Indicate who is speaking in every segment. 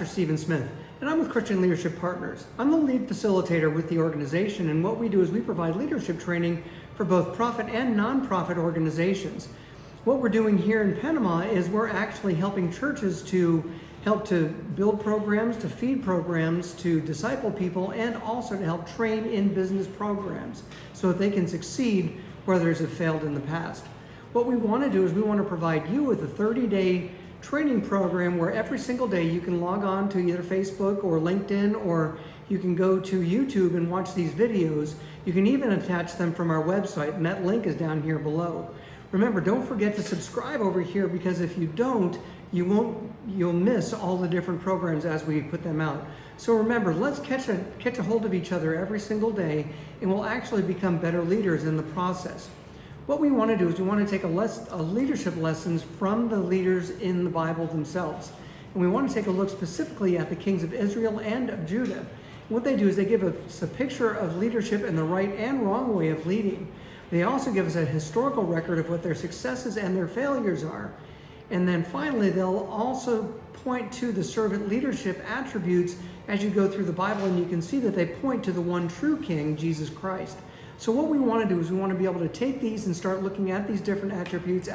Speaker 1: Pastor Stephen Smith, and I'm with Christian Leadership Partners. I'm the lead facilitator with the organization, and what we do is we provide leadership training for both profit and nonprofit organizations. What we're doing here in Panama is we're actually helping churches to help to build programs, to feed programs, to disciple people, and also to help train in business programs so that they can succeed where others have failed in the past. What we want to do is we want to provide you with a 30-day training program where every single day you can log on to either Facebook or LinkedIn, or you can go to YouTube and watch these videos. You can even attach them from our website, and that link is down here below. Remember, don't forget to subscribe over here, because if you don't, you'll miss all the different programs as we put them out. So remember, let's catch a hold of each other every single day, and we'll actually become better leaders in the process. What we want to do is we want to take a leadership lessons from the leaders in the Bible themselves. And we want to take a look specifically at the kings of Israel and of Judah. And what they do is they give us a picture of leadership and the right and wrong way of leading. They also give us a historical record of what their successes and their failures are. And then finally, they'll also point to the servant leadership attributes as you go through the Bible, and you can see that they point to the one true king, Jesus Christ. So what we want to do is we want to be able to take these and start looking at these different attributes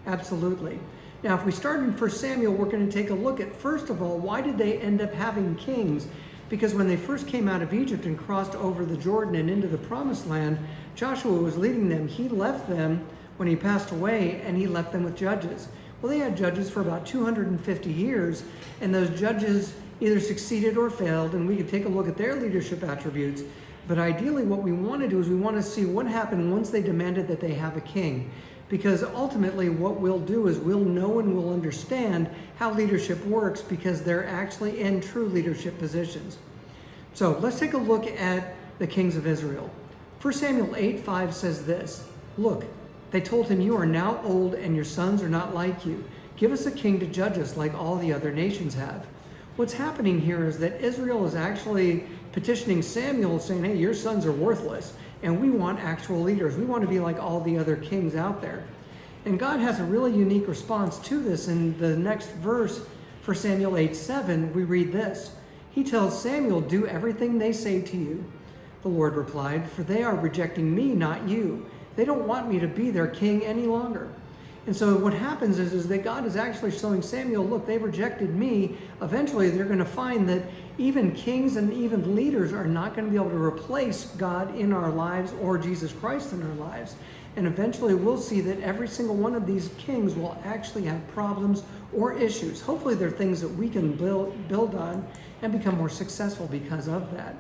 Speaker 1: absolutely. Now, if we start in 1 Samuel, we're going to take a look at, first of all, why did they end up having kings? Because when they first came out of Egypt and crossed over the Jordan and into the Promised Land, Joshua was leading them. He left them when he passed away, and he left them with judges. Well, they had judges for about 250 years, and those judges either succeeded or failed, and we could take a look at their leadership attributes. But ideally, what we want to do is we want to see what happened once they demanded that they have a king. Because ultimately what we'll do is we'll know and we'll understand how leadership works, because they're actually in true leadership positions. So let's take a look at the kings of Israel. 1 Samuel 8:5 says this, "Look, they told him, 'You are now old and your sons are not like you. Give us a king to judge us like all the other nations have.'" What's happening here is that Israel is actually petitioning Samuel, saying, "Hey, your sons are worthless, and we want actual leaders. We want to be like all the other kings out there." And God has a really unique response to this. In the next verse, for Samuel 8:7, we read this. He tells Samuel, "Do everything they say to you." The Lord replied, "For they are rejecting me, not you. They don't want me to be their king any longer." And so what happens is that God is actually showing Samuel, look, they've rejected me. Eventually, they're going to find that even kings and even leaders are not going to be able to replace God in our lives or Jesus Christ in our lives. And eventually, we'll see that every single one of these kings will actually have problems or issues. Hopefully, they're things that we can build on and become more successful because of that.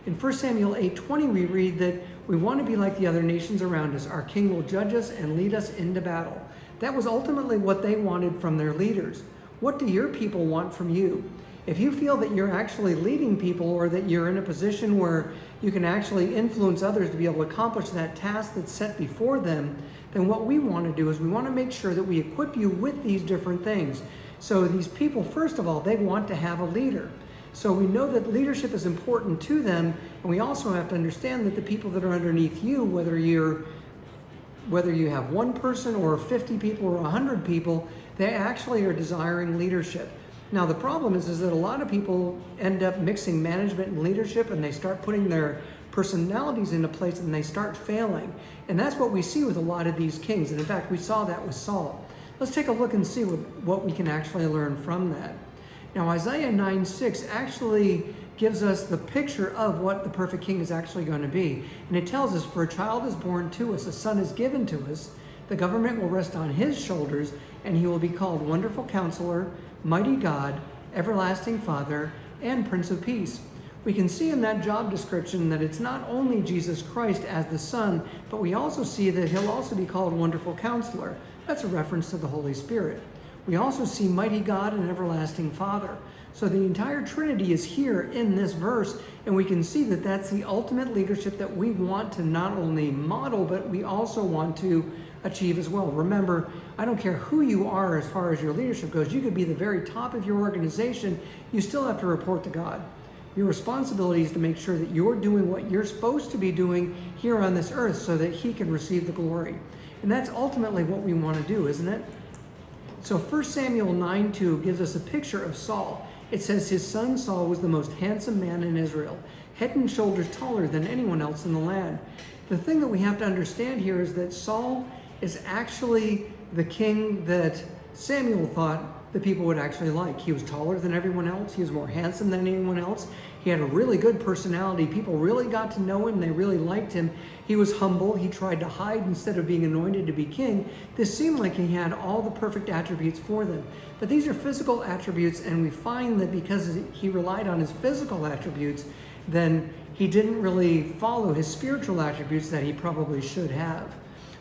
Speaker 1: In 1 Samuel 8:20, we read that we want to be like the other nations around us. Our king will judge us and lead us into battle. That was ultimately what they wanted from their leaders. What do your people want from you? If you feel that you're actually leading people, or that you're in a position where you can actually influence others to be able to accomplish that task that's set before them, then what we want to do is we want to make sure that we equip you with these different things. So these people, first of all, they want to have a leader. So we know that leadership is important to them, and we also have to understand that the people that are underneath you, whether you have one person or 50 people or 100 people, they actually are desiring leadership. Now the problem is that a lot of people end up mixing management and leadership, and they start putting their personalities into place, and they start failing. And that's what we see with a lot of these kings. And in fact, we saw that with Saul. Let's take a look and see what we can actually learn from that. Now, Isaiah 9:6 actually gives us the picture of what the perfect king is actually going to be. And it tells us, "For a child is born to us, a son is given to us. The government will rest on his shoulders, and he will be called Wonderful Counselor, Mighty God, Everlasting Father, and Prince of Peace." We can see in that job description that it's not only Jesus Christ as the Son, but we also see that he'll also be called Wonderful Counselor. That's a reference to the Holy Spirit. We also see Mighty God and Everlasting Father. So the entire Trinity is here in this verse, and we can see that that's the ultimate leadership that we want to not only model, but we also want to achieve as well. Remember, I don't care who you are as far as your leadership goes. You could be the very top of your organization. You still have to report to God. Your responsibility is to make sure that you're doing what you're supposed to be doing here on this earth so that he can receive the glory. And that's ultimately what we want to do, isn't it? So 1 Samuel 9:2 gives us a picture of Saul. It says his son Saul was the most handsome man in Israel, head and shoulders taller than anyone else in the land. The thing that we have to understand here is that Saul is actually the king that Samuel thought the people would actually like. He was taller than everyone else. He was more handsome than anyone else. He had a really good personality. People really got to know him. They really liked him. He was humble. He tried to hide instead of being anointed to be king. This seemed like he had all the perfect attributes for them. But these are physical attributes, and we find that because he relied on his physical attributes, then he didn't really follow his spiritual attributes that he probably should have.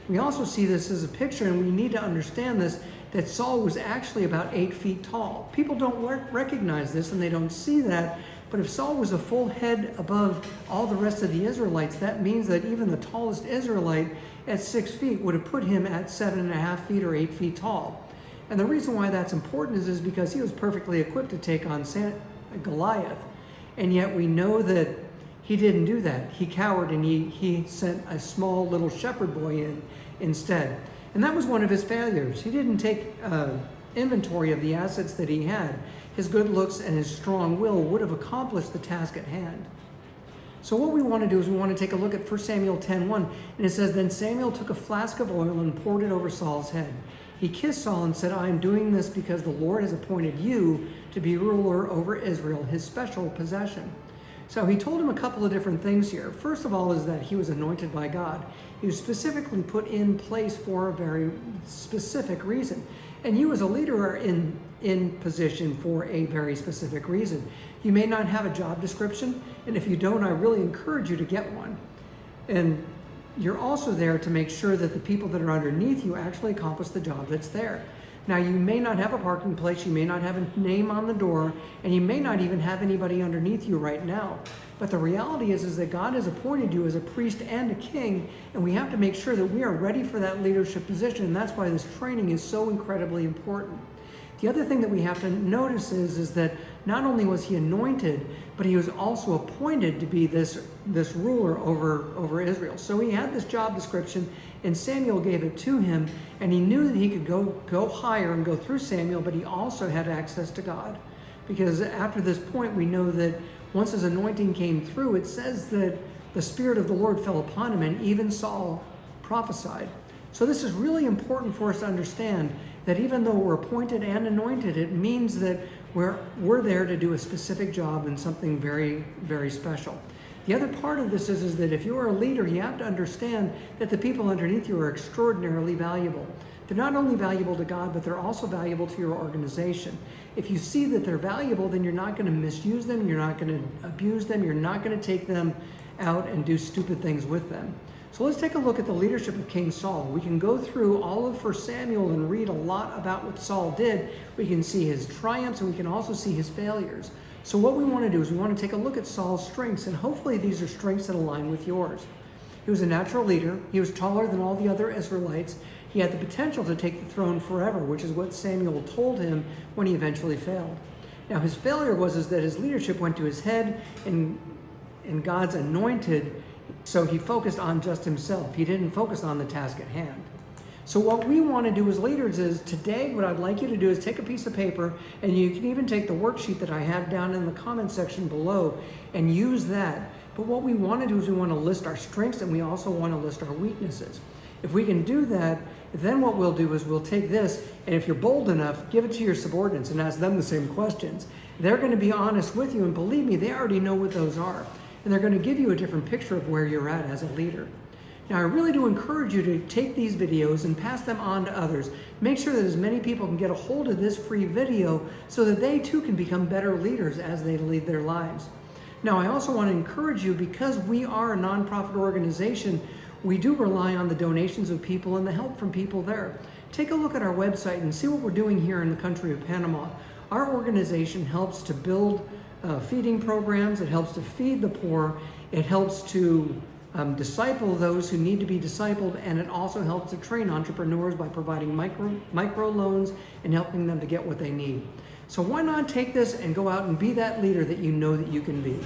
Speaker 1: We also see this as a picture, and we need to understand this, that Saul was actually about 8 feet tall. People don't recognize this and they don't see that, but if Saul was a full head above all the rest of the Israelites, that means that even the tallest Israelite at 6 feet would have put him at 7.5 feet or 8 feet tall. And the reason why that's important is because he was perfectly equipped to take on Goliath. And yet we know that he didn't do that. He cowered and he sent a small little shepherd boy in instead. And that was one of his failures. He didn't take inventory of the assets that he had. His good looks and his strong will would have accomplished the task at hand. So what we want to do is we want to take a look at 1 Samuel 10:1, and it says, "Then Samuel took a flask of oil and poured it over Saul's head. He kissed Saul and said, 'I am doing this because the Lord has appointed you to be ruler over Israel, his special possession.'" So he told him a couple of different things here. First of all is that he was anointed by God. He was specifically put in place for a very specific reason. And you as a leader are in position for a very specific reason. You may not have a job description, and if you don't, I really encourage you to get one. And you're also there to make sure that the people that are underneath you actually accomplish the job that's there. Now, you may not have a parking place, you may not have a name on the door, and you may not even have anybody underneath you right now. But the reality is that God has appointed you as a priest and a king, and we have to make sure that we are ready for that leadership position, and that's why this training is so incredibly important. The other thing that we have to notice is that not only was he anointed, but he was also appointed to be this ruler over Israel. So he had this job description, and Samuel gave it to him, and he knew that he could go higher and go through Samuel, but he also had access to God. Because after this point, we know that once his anointing came through, it says that the Spirit of the Lord fell upon him, and even Saul prophesied. So this is really important for us to understand that even though we're appointed and anointed, it means that we're there to do a specific job and something very, very special. The other part of this is that if you're a leader, you have to understand that the people underneath you are extraordinarily valuable. They're not only valuable to God, but they're also valuable to your organization. If you see that they're valuable, then you're not going to misuse them, you're not going to abuse them, you're not going to take them out and do stupid things with them. So let's take a look at the leadership of King Saul. We can go through all of 1 Samuel and read a lot about what Saul did. We can see his triumphs and we can also see his failures. So what we want to do is we want to take a look at Saul's strengths, and hopefully these are strengths that align with yours. He was a natural leader. He was taller than all the other Israelites. He had the potential to take the throne forever, which is what Samuel told him when he eventually failed. Now his failure was that his leadership went to his head and God's anointed, so he focused on just himself. He didn't focus on the task at hand. So what we want to do as leaders is today, what I'd like you to do is take a piece of paper, and you can even take the worksheet that I have down in the comment section below and use that. But what we want to do is we want to list our strengths, and we also want to list our weaknesses. If we can do that, then what we'll do is we'll take this, and if you're bold enough, give it to your subordinates and ask them the same questions. They're going to be honest with you, and believe me, they already know what those are. And they're going to give you a different picture of where you're at as a leader. Now, I really do encourage you to take these videos and pass them on to others. Make sure that as many people can get a hold of this free video so that they too can become better leaders as they lead their lives. Now, I also want to encourage you, because we are a nonprofit organization, we do rely on the donations of people and the help from people there. Take a look at our website and see what we're doing here in the country of Panama. Our organization helps to build feeding programs. It helps to feed the poor. It helps to disciple those who need to be discipled, and it also helps to train entrepreneurs by providing micro loans and helping them to get what they need. So why not take this and go out and be that leader that you know that you can be?